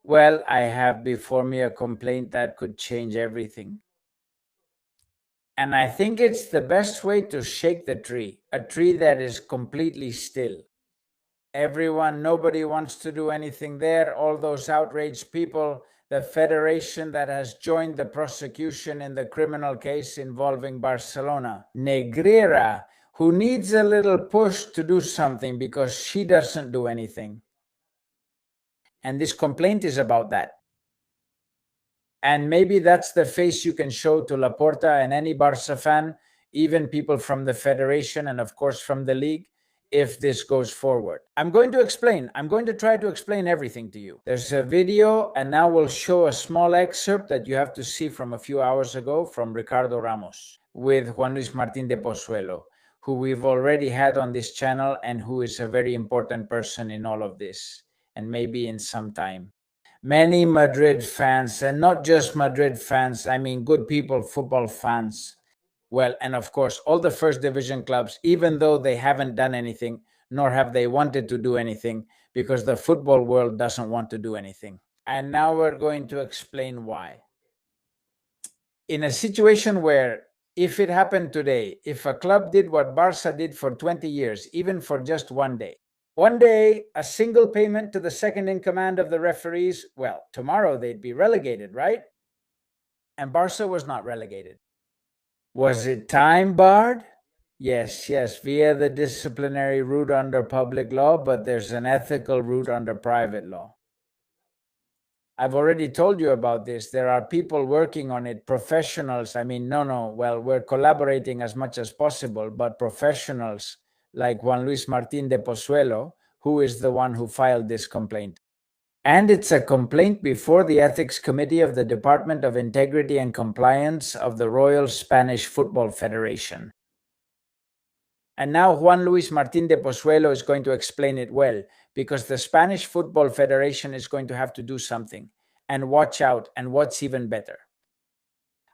Well, I have before me a complaint that could change everything. And I think it's the best way to shake the tree, a tree that is completely still. Nobody wants to do anything there. All those outraged people, the federation that has joined the prosecution in the criminal case involving Barcelona, Negreira, who needs a little push to do something because she doesn't do anything. And this complaint is about that. And maybe that's the face you can show to Laporta and any Barça fan, even people from the federation and, of course, from the league, if this goes forward. I'm going to try to explain everything to you. There's a video, and now we'll show a small excerpt that you have to see from a few hours ago from Ricardo Ramos with Juan Luis Martín de Pozuelo, who we've already had on this channel and who is a very important person in all of this, and maybe in some time. Many Madrid fans, and not just Madrid fans, I mean good people, football fans. Well, and of course, all the first division clubs, even though they haven't done anything, nor have they wanted to do anything, because the football world doesn't want to do anything. And now we're going to explain why. In a situation where, if it happened today, if a club did what Barça did for 20 years, even for just one day, a single payment to the second in command of the referees, well, tomorrow they'd be relegated, right? And Barça was not relegated. Was it time barred? Yes, via the disciplinary route under public law, but there's an ethical route under private law. I've already told you about this. There are people working on it, professionals. Well, we're collaborating as much as possible, but professionals like Juan Luis Martín de Pozuelo, who is the one who filed this complaint. And it's a complaint before the Ethics Committee of the Department of Integrity and Compliance of the Royal Spanish Football Federation. And now Juan Luis Martín de Pozuelo is going to explain it well, because the Spanish Football Federation is going to have to do something. And watch out, and what's even better,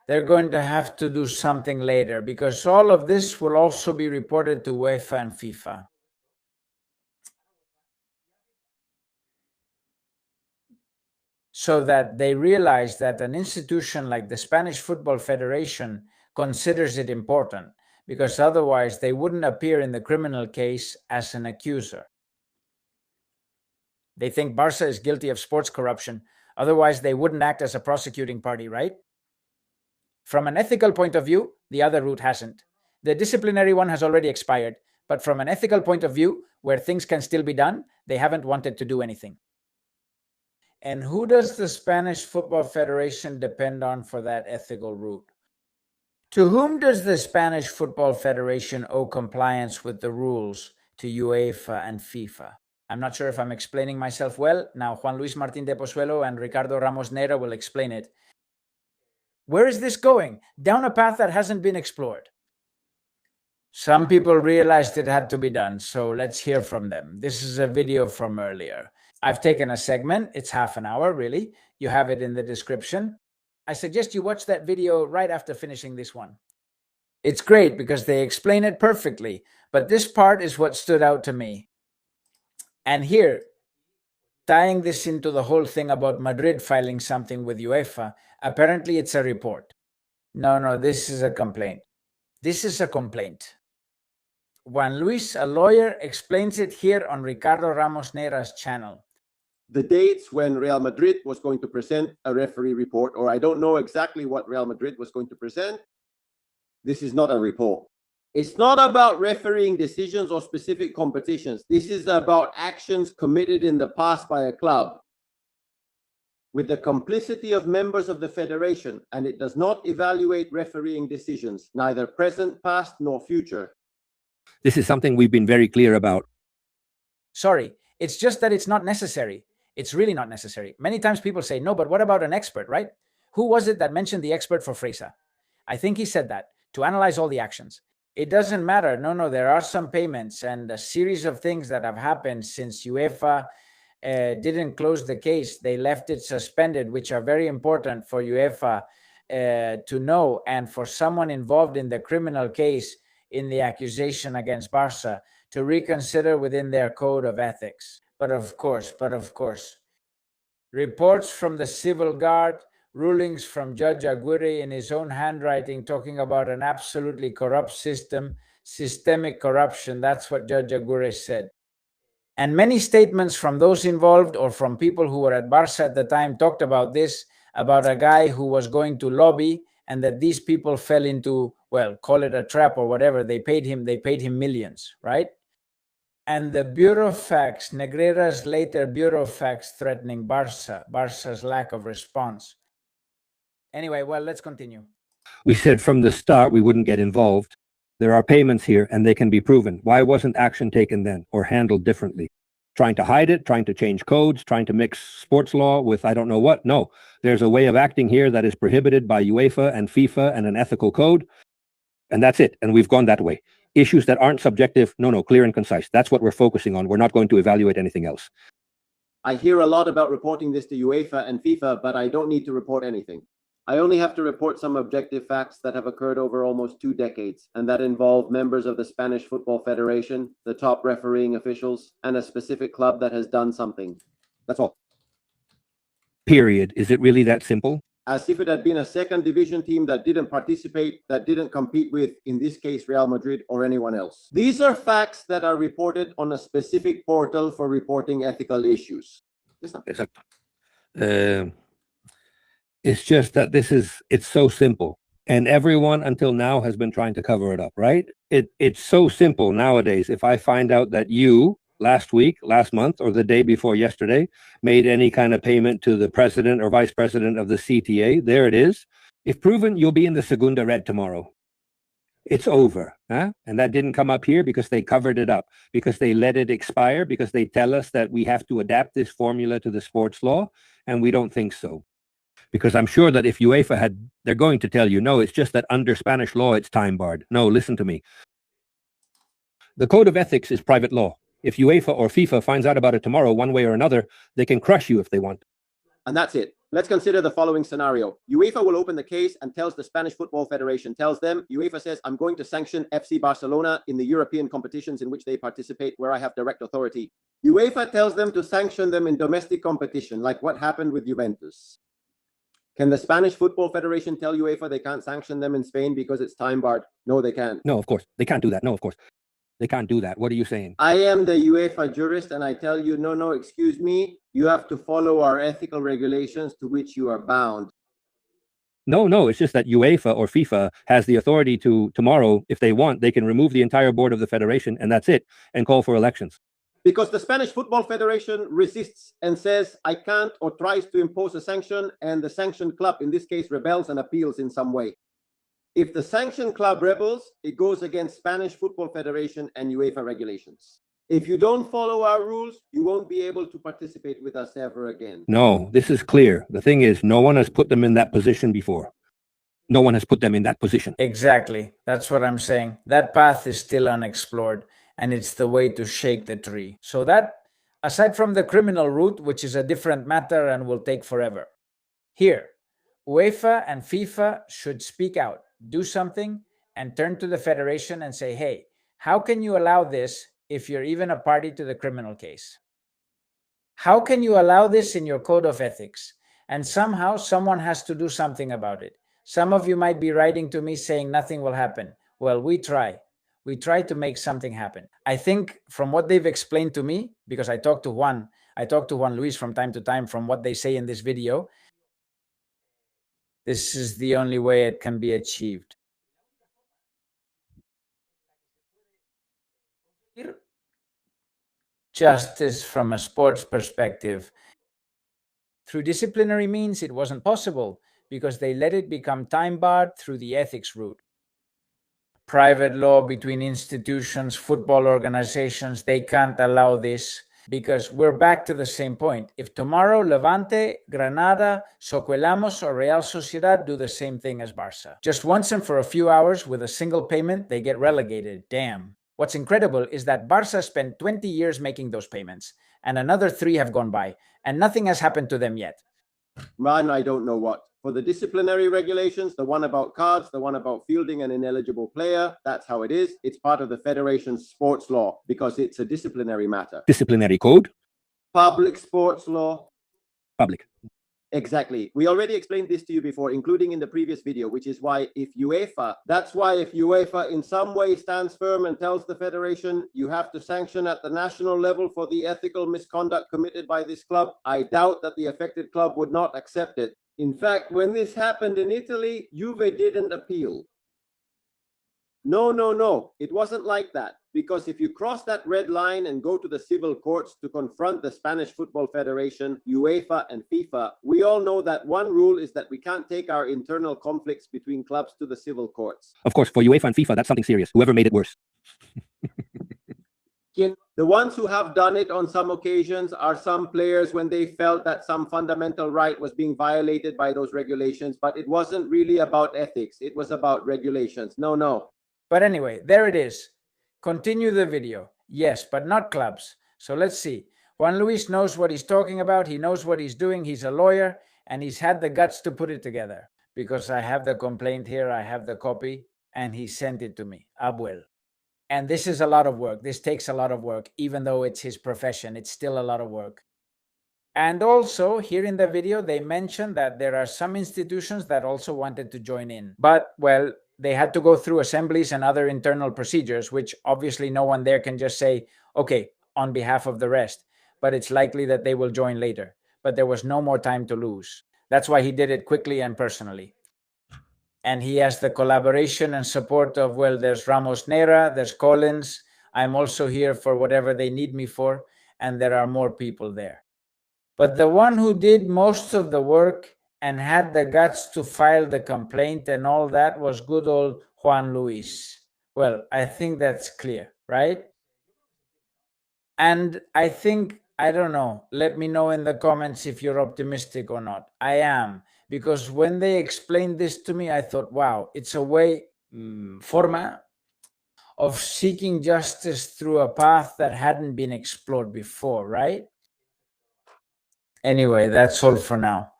they're going to have to do something later, because all of this will also be reported to UEFA and FIFA. So that they realize that an institution like the Spanish Football Federation considers it important, because otherwise they wouldn't appear in the criminal case as an accuser. They think Barça is guilty of sports corruption, otherwise they wouldn't act as a prosecuting party, right? From an ethical point of view, the other route hasn't. The disciplinary one has already expired, but from an ethical point of view, where things can still be done, they haven't wanted to do anything. And who does the Spanish Football Federation depend on for that ethical route? To whom does the Spanish Football Federation owe compliance with the rules? To UEFA and FIFA. I'm not sure if I'm explaining myself well. Now Juan Luis Martín de Pozuelo and Ricardo Ramos Neira will explain it. Where is this going? Down a path that hasn't been explored. Some people realized it had to be done, so let's hear from them. This is a video from earlier. I've taken a segment. It's half an hour, really. You have it in the description. I suggest you watch that video right after finishing this one. It's great because they explain it perfectly, but this part is what stood out to me. And here, tying this into the whole thing about Madrid filing something with UEFA, apparently it's a report. No, this is a complaint. This is a complaint. Juan Luis, a lawyer, explains it here on Ricardo Ramos Neira's channel. The dates when Real Madrid was going to present a referee report, or I don't know exactly what Real Madrid was going to present. This is not a report. It's not about refereeing decisions or specific competitions. This is about actions committed in the past by a club with the complicity of members of the federation, and it does not evaluate refereeing decisions, neither present, past, nor future. This is something we've been very clear about. Sorry, it's just that it's not necessary. It's really not necessary. Many times people say, no, but what about an expert, right? Who was it that mentioned the expert for Fresa? I think he said that, to analyze all the actions. It doesn't matter. No, there are some payments and a series of things that have happened since UEFA didn't close the case. They left it suspended, which are very important for UEFA to know, and for someone involved in the criminal case in the accusation against Barça to reconsider within their code of ethics. But of course, reports from the civil guard, rulings from Judge Aguirre in his own handwriting talking about an absolutely corrupt system, systemic corruption. That's what Judge Aguirre said. And many statements from those involved or from people who were at Barça at the time talked about this, about a guy who was going to lobby, and that these people fell into, well, call it a trap or whatever. They paid him millions, right? And the Bureau of Facts, Negreira's later Bureau of Facts threatening Barça's lack of response. Anyway, well, let's continue. We said from the start we wouldn't get involved. There are payments here and they can be proven. Why wasn't action taken then or handled differently? Trying to hide it, trying to change codes, trying to mix sports law with I don't know what? No, there's a way of acting here that is prohibited by UEFA and FIFA and an ethical code. And that's it. And we've gone that way. Issues that aren't subjective, no, clear and concise. That's what we're focusing on. We're not going to evaluate anything else. I hear a lot about reporting this to UEFA and FIFA, but I don't need to report anything. I only have to report some objective facts that have occurred over almost 2 decades, and that involve members of the Spanish Football Federation, the top refereeing officials, and a specific club that has done something. That's all. Period. Is it really that simple? As if it had been a second division team that didn't participate, that didn't compete with, in this case, Real Madrid or anyone else. These are facts that are reported on a specific portal for reporting ethical issues. Exactly. It's just that it's so simple. And everyone until now has been trying to cover it up, right? It's so simple nowadays. If I find out that you, last week, last month, or the day before yesterday, made any kind of payment to the president or vice president of the CTA, there it is. If proven, you'll be in the Segunda Red tomorrow. It's over. Huh? And that didn't come up here because they covered it up, because they let it expire, because they tell us that we have to adapt this formula to the sports law, and we don't think so. Because I'm sure that if UEFA they're going to tell you, no, it's just that under Spanish law, it's time barred. No, listen to me. The code of ethics is private law. If UEFA or FIFA finds out about it tomorrow, one way or another, they can crush you if they want. And that's it. Let's consider the following scenario. UEFA will open the case and tells the Spanish Football Federation, UEFA says, I'm going to sanction FC Barcelona in the European competitions in which they participate, where I have direct authority. UEFA tells them to sanction them in domestic competition, like what happened with Juventus. Can the Spanish Football Federation tell UEFA they can't sanction them in Spain because it's time barred? No, they can't. No, of course. They can't do that. No, of course. They can't do that. What are you saying? I am the UEFA jurist and I tell you, no, excuse me. You have to follow our ethical regulations to which you are bound. No, it's just that UEFA or FIFA has the authority to, tomorrow, if they want, they can remove the entire board of the federation and that's it, and call for elections. Because the Spanish Football Federation resists and says, I can't, or tries to impose a sanction, and the sanctioned club, in this case, rebels and appeals in some way. If the sanctioned club rebels, it goes against Spanish Football Federation and UEFA regulations. If you don't follow our rules, you won't be able to participate with us ever again. No, this is clear. The thing is, no one has put them in that position before. No one has put them in that position. Exactly. That's what I'm saying. That path is still unexplored. And it's the way to shake the tree. So that, aside from the criminal route, which is a different matter and will take forever. Here, UEFA and FIFA should speak out, do something, and turn to the federation and say, hey, how can you allow this if you're even a party to the criminal case? How can you allow this in your code of ethics? And somehow someone has to do something about it. Some of you might be writing to me saying nothing will happen. Well, we try. We try to make something happen. I think from what they've explained to me, because I talk to Juan Luis from time to time, from what they say in this video, this is the only way it can be achieved. Justice from a sports perspective. Through disciplinary means, it wasn't possible because they let it become time barred through the ethics route. Private law between institutions, football organizations, they can't allow this because we're back to the same point. If tomorrow Levante, Granada, Socuellamos, or Real Sociedad do the same thing as Barça, just once and for a few hours with a single payment, they get relegated. Damn. What's incredible is that Barça spent 20 years making those payments, and another 3 have gone by, and nothing has happened to them yet. Man, I don't know what. For the disciplinary regulations, the one about cards, the one about fielding an ineligible player, that's how it is. It's part of the federation's sports law because it's a disciplinary matter. Disciplinary code? Public sports law. public. Exactly. We already explained this to you before, including in the previous video, which is why if UEFA in some way stands firm and tells the federation you have to sanction at the national level for the ethical misconduct committed by this club, I doubt that the affected club would not accept it. In fact, when this happened in Italy, Juve didn't appeal. No. It wasn't like that. Because if you cross that red line and go to the civil courts to confront the Spanish Football Federation, UEFA and FIFA, we all know that one rule is that we can't take our internal conflicts between clubs to the civil courts. Of course, for UEFA and FIFA, that's something serious. Whoever made it worse. The ones who have done it on some occasions are some players when they felt that some fundamental right was being violated by those regulations, but it wasn't really about ethics. It was about regulations. No. But anyway, there it is. Continue the video. Yes, but not clubs. So let's see. Juan Luis knows what he's talking about. He knows what he's doing. He's a lawyer, and he's had the guts to put it together. Because I have the complaint here, I have the copy, and he sent it to me. Abuel. And this is a lot of work. This takes a lot of work. Even though it's his profession, it's still a lot of work. And also, here in the video, they mentioned that there are some institutions that also wanted to join in. But, well, they had to go through assemblies and other internal procedures, which obviously no one there can just say, okay, on behalf of the rest. But it's likely that they will join later. But there was no more time to lose. That's why he did it quickly and personally. And he has the collaboration and support of, well, there's Ramos Neira, there's Collins. I'm also here for whatever they need me for. And there are more people there. But the one who did most of the work and had the guts to file the complaint and all that was good old Juan Luis. Well, I think that's clear, right? And I think, I don't know, let me know in the comments if you're optimistic or not. I am, because when they explained this to me, I thought, wow, it's a way, forma of seeking justice through a path that hadn't been explored before, right? Anyway, that's all for now.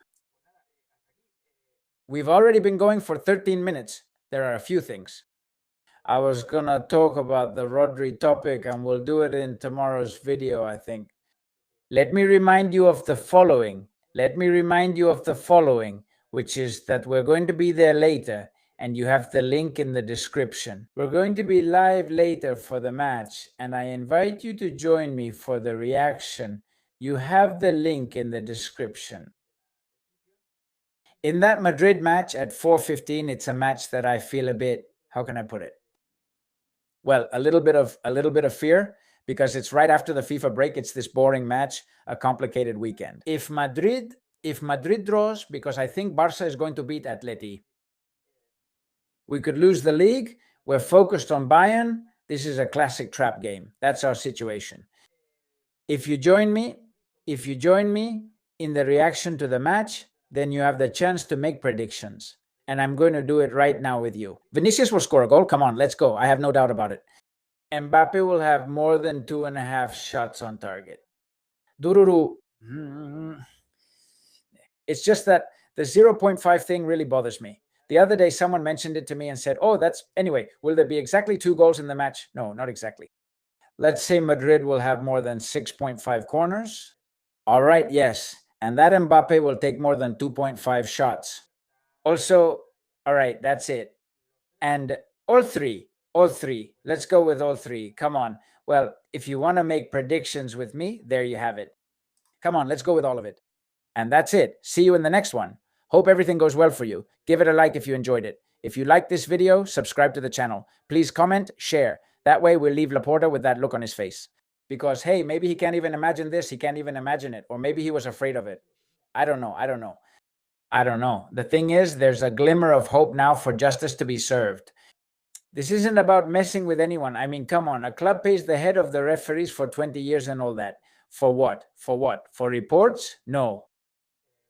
We've already been going for 13 minutes. There are a few things. I was gonna talk about the Rodri topic and we'll do it in tomorrow's video, I think. Let me remind you of the following. Which is that we're going to be there later and you have the link in the description. We're going to be live later for the match and I invite you to join me for the reaction. You have the link in the description. In that Madrid match at 4:15, it's a match that I feel a bit, how can I put it? Well, a little bit of fear because it's right after the FIFA break. It's this boring match, a complicated weekend. If Madrid draws, because I think Barça is going to beat Atleti, we could lose the league. We're focused on Bayern. This is a classic trap game. That's our situation. If you join me in the reaction to the match, then you have the chance to make predictions. And I'm going to do it right now with you. Vinicius will score a goal. Come on, let's go. I have no doubt about it. Mbappe will have more than 2.5 shots on target. Dururu. It's just that the 0.5 thing really bothers me. The other day, someone mentioned it to me and said, oh, that's... Anyway, will there be exactly 2 goals in the match? No, not exactly. Let's say Madrid will have more than 6.5 corners. All right, yes. And that Mbappe will take more than 2.5 shots. Also, all right, that's it. And all three. Let's go with all 3. Come on. Well, if you want to make predictions with me, there you have it. Come on, let's go with all of it. And that's it. See you in the next one. Hope everything goes well for you. Give it a like if you enjoyed it. If you liked this video, subscribe to the channel. Please comment, share. That way we'll leave Laporta with that look on his face. Because, hey, maybe he can't even imagine this. He can't even imagine it. Or maybe he was afraid of it. I don't know. The thing is, there's a glimmer of hope now for justice to be served. This isn't about messing with anyone. I mean, come on. A club pays the head of the referees for 20 years and all that. For what? For reports? No.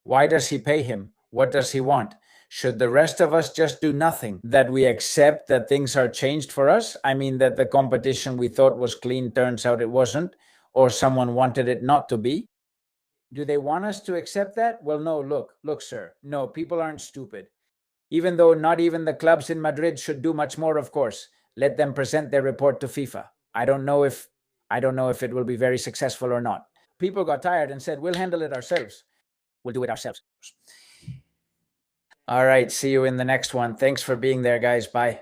Why does he pay him? What does he want? Should the rest of us just do nothing? That we accept that things are changed for us? I mean, that the competition we thought was clean turns out it wasn't, or someone wanted it not to be? Do they want us to accept that? Well, no, look, sir. No, people aren't stupid. Even though not even the clubs in Madrid should do much more, of course. Let them present their report to FIFA. I don't know if it will be very successful or not. People got tired and said, we'll handle it ourselves. we'll do it ourselves. All right. See you in the next one. Thanks for being there, guys. Bye.